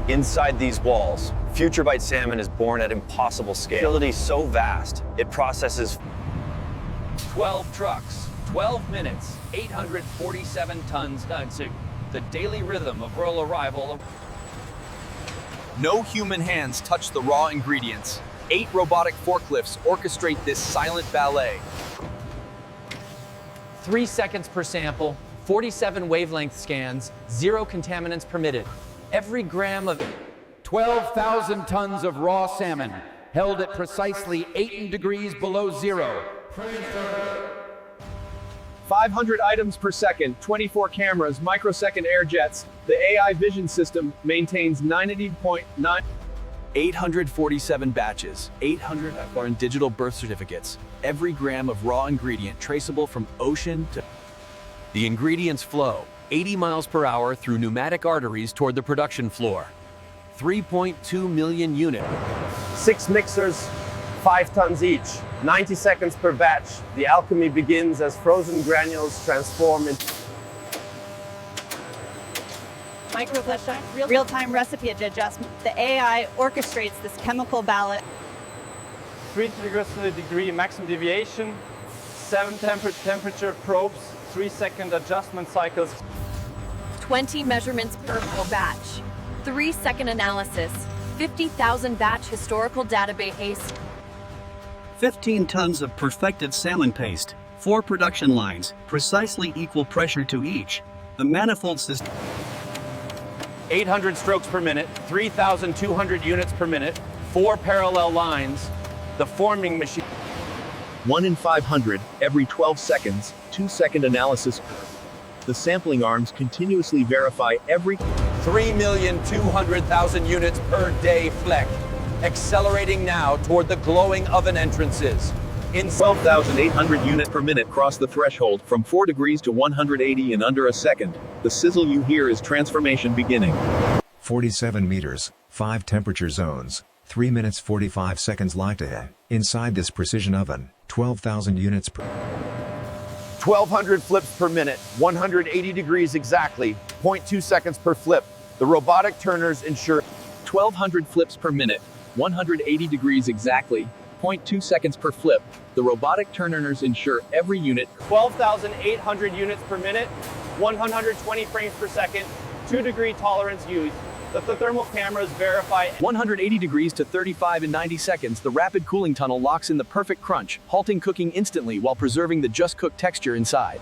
Inside these walls, Future Bite Salmon is born at impossible scale. Facility so vast, it processes 12 trucks, 12 minutes, 847 tons. The daily rhythm of rural arrival. No human hands touch the raw ingredients. 8 robotic forklifts orchestrate this silent ballet. 3 seconds per sample, 47 wavelength scans, 0 contaminants permitted. Every gram of 12,000 tons of raw salmon, held at precisely 8 degrees below zero. 500 items per second, 24 cameras, microsecond air jets. The AI vision system maintains 90.9. 847 batches, 800 are in digital birth certificates. Every gram of raw ingredient traceable from ocean to... the ingredients flow 80 miles per hour through pneumatic arteries toward the production floor. 3.2 million units. 6 mixers, 5 tons each, 90 seconds per batch. The alchemy begins as frozen granules transform into real-time recipe adjustment. The AI orchestrates this chemical ballet. 3 degree maximum deviation, 7 temperature probes, 3-second adjustment cycles. 20 measurements per batch, 3-second analysis, 50,000 batch historical database. 15 tons of perfected salmon paste, 4 production lines, precisely equal pressure to each. The manifold system. 800 strokes per minute, 3,200 units per minute, 4 parallel lines. The forming machine. 1 in 500, every 12 seconds, 2-second analysis curve. The sampling arms continuously verify every 3,200,000 units per day fleck, accelerating now toward the glowing oven entrances. In 12,800 units per minute cross the threshold from 4 degrees to 180 in under a second. The sizzle you hear is transformation beginning. 47 meters, 5 temperature zones, 3 minutes 45 seconds latte. Inside this precision oven, 12,000 units per 1,200 flips per minute, 180 degrees exactly, 0.2 seconds per flip. The robotic turners ensure 1,200 flips per minute, 180 degrees exactly, 0.2 seconds per flip. The robotic turners ensure every unit. 12,800 units per minute, 120 frames per second, 2-degree tolerance used. The thermal cameras verify 180 degrees to 35 in 90 seconds. The rapid cooling tunnel locks in the perfect crunch, halting cooking instantly while preserving the just-cooked texture inside.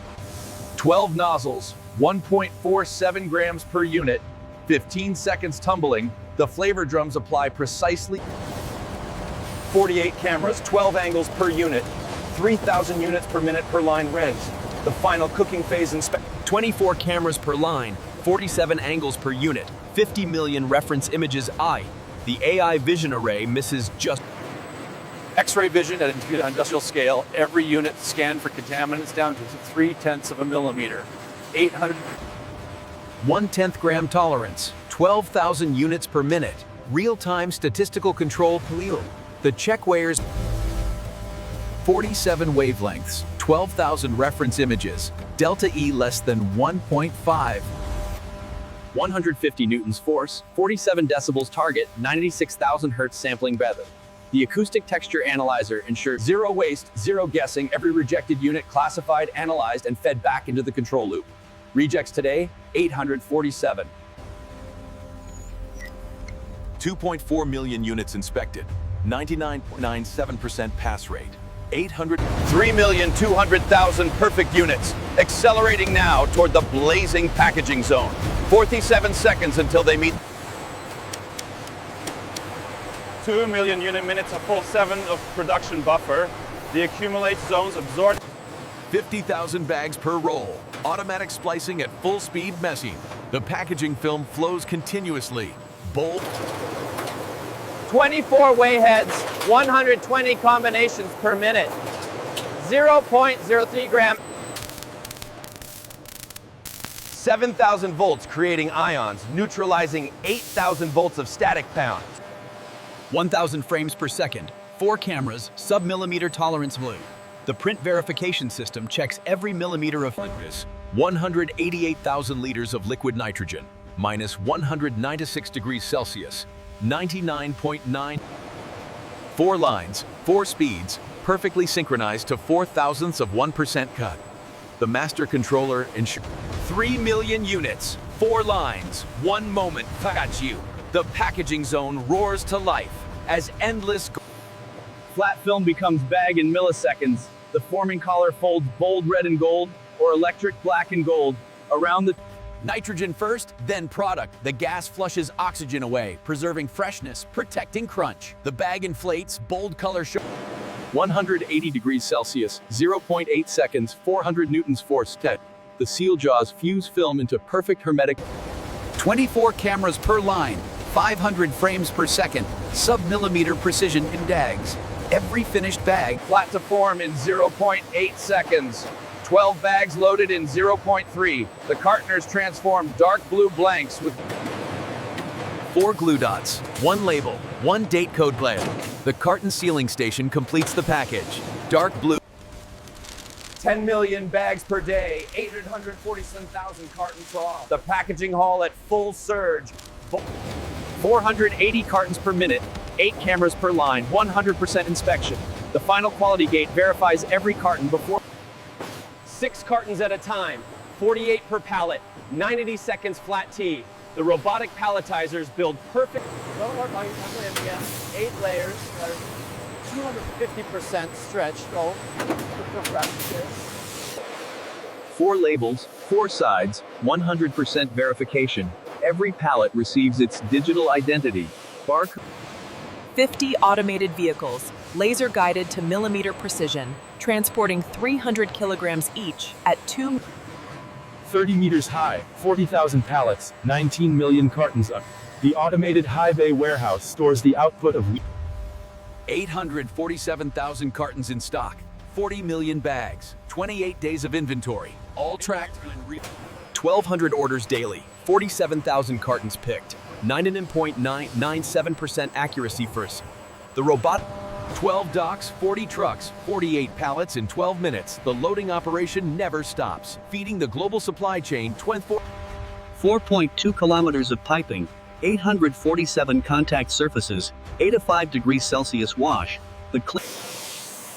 12 nozzles, 1.47 grams per unit, 15 seconds tumbling. The flavor drums apply precisely. 48 cameras, 12 angles per unit, 3,000 units per minute per line res. The final cooking phase inspection. 24 cameras per line, 47 angles per unit, 50 million reference images. The AI vision array misses just X-ray vision at industrial scale. Every unit scanned for contaminants down to 0.3 of a millimeter. 800 1/10 gram tolerance, 12,000 units per minute. Real-time statistical control. The check weighers 47 wavelengths, 12,000 reference images. Delta E less than 1.5. 150 newtons force, 47 decibels target, 96,000 hertz sampling method. The acoustic texture analyzer ensures zero waste, zero guessing. Every rejected unit classified, analyzed, and fed back into the control loop. Rejects today, 847. 2.4 million units inspected, 99.97% pass rate. 3,200,000 perfect units, accelerating now toward the blazing packaging zone. 47 seconds until they meet 2 million unit minutes, a full 7 of production buffer. The accumulated zones absorb 50,000 bags per roll. Automatic splicing at full speed meshing. The packaging film flows continuously. Bold. 24 wayheads, 120 combinations per minute, 0.03 gram. 7,000 volts creating ions, neutralizing 8,000 volts of static pound. 1,000 frames per second, 4 cameras, sub-millimeter tolerance blue. The print verification system checks every millimeter of 188,000 liters of liquid nitrogen, minus 196 degrees Celsius, 99.9. 4 lines, 4 speeds, perfectly synchronized to 0.004% cut. The master controller ensures 3 million units, 4 lines, 1 moment. Got you. The packaging zone roars to life as endless. Flat film becomes bag in milliseconds. The forming collar folds bold red and gold, or electric black and gold, around the. Nitrogen first, then product. The gas flushes oxygen away, preserving freshness, protecting crunch. The bag inflates, bold color show. 180 degrees Celsius, 0.8 seconds, 400 newtons force. The seal jaws fuse film into perfect hermetic. 24 cameras per line, 500 frames per second, sub-millimeter precision in DAGs. Every finished bag Flat to form in 0.8 seconds. 12 bags loaded in 0.3. The cartoners transform dark blue blanks with 4 glue dots, 1 label, 1 date code player. The carton sealing station completes the package. Dark blue. 10 million bags per day, 847,000 cartons off. The packaging hall at full surge. 480 cartons per minute, 8 cameras per line, 100% inspection. The final quality gate verifies every carton before. 6 cartons at a time, 48 per pallet, 90 seconds flat T. The robotic palletizers build perfect. 8 layers, 250% stretched. 4 labels, 4 sides, 100% verification. Every pallet receives its digital identity. Barcode. 50 automated vehicles, laser guided to millimeter precision, transporting 300 kilograms each at 30 meters high, 40,000 pallets, 19 million cartons up. The automated high bay warehouse stores the output of 847,000 cartons in stock, 40 million bags, 28 days of inventory, all tracked. 1,200 orders daily, 47,000 cartons picked, 99.997% accuracy first. The robot. 12 docks, 40 trucks, 48 pallets in 12 minutes. The loading operation never stops, feeding the global supply chain 24. 4.2 kilometers of piping, 847 contact surfaces, 8 to 5 degrees Celsius wash. The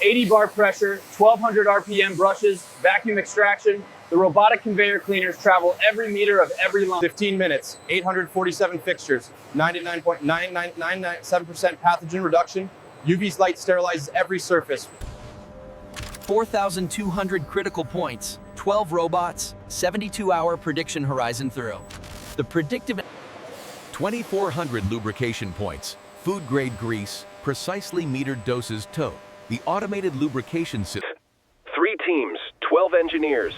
80 bar pressure, 1200 RPM brushes, vacuum extraction. The robotic conveyor cleaners travel every meter of every line. 15 minutes, 847 fixtures, 99.9997% pathogen reduction. UV light sterilizes every surface. 4,200 critical points, 12 robots, 72-hour prediction horizon through. The predictive. 2,400 lubrication points, food-grade grease, precisely metered doses tote. The automated lubrication system. 3 teams, 12 engineers.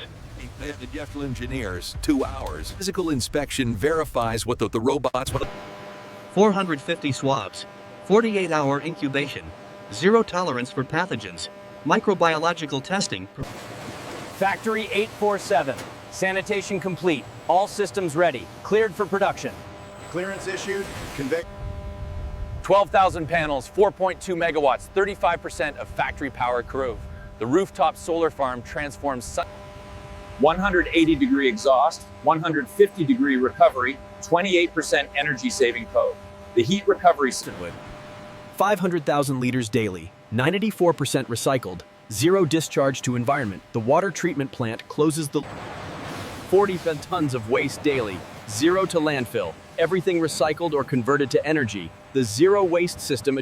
Engineers, 2 hours. Physical inspection verifies what the robots. 450 swabs, 48-hour incubation, 0 tolerance for pathogens, microbiological testing. Factory 847. Sanitation complete. All systems ready. Cleared for production. Clearance issued. Convict. 12,000 panels, 4.2 megawatts, 35% of factory power Karov. The rooftop solar farm transforms 180-degree exhaust, 150-degree recovery, 28% energy saving code. The heat recovery system. 500,000 liters daily, 94% recycled, 0 discharge to environment. The water treatment plant closes the 40 tons of waste daily, 0 to landfill. Everything recycled or converted to energy. The zero waste system.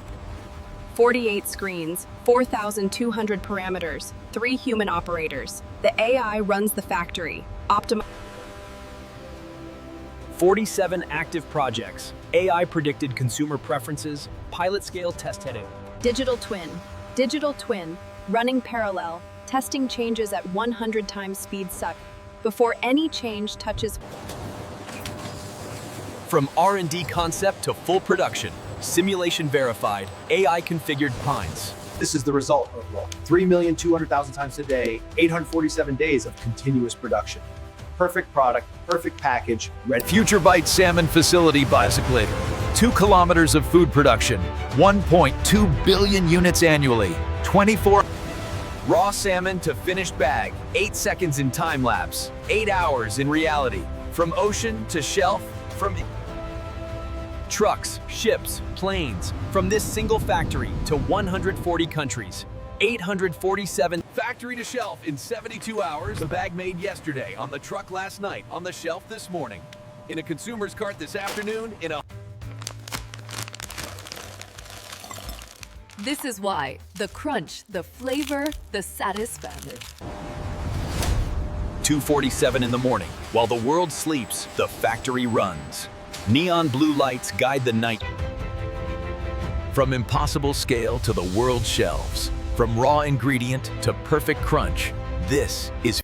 48 screens, 4,200 parameters, 3 human operators. The AI runs the factory. 47 active projects. AI predicted consumer preferences. Pilot scale test heading. Digital twin. Digital twin, running parallel, testing changes at 100 times speed suck before any change touches. From R&D concept to full production, simulation verified, AI configured pines. This is the result of 3,200,000 times a day, 847 days of continuous production. Perfect product, perfect package, ready. Future Bite Salmon Facility bicyclator. 2 kilometers of food production, 1.2 billion units annually, 24. Raw salmon to finished bag, 8 seconds in time lapse, 8 hours in reality. From ocean to shelf, From trucks, ships, planes, from this single factory to 140 countries, 847 Factory to shelf in 72 hours. The bag made yesterday, on the truck last night, on the shelf this morning, in a consumer's cart this afternoon, in a... This is why the crunch, the flavor, the satisfaction. 2:47 in the morning, while the world sleeps, the factory runs. Neon blue lights guide the night. From impossible scale to the world shelves, from raw ingredient to perfect crunch, this is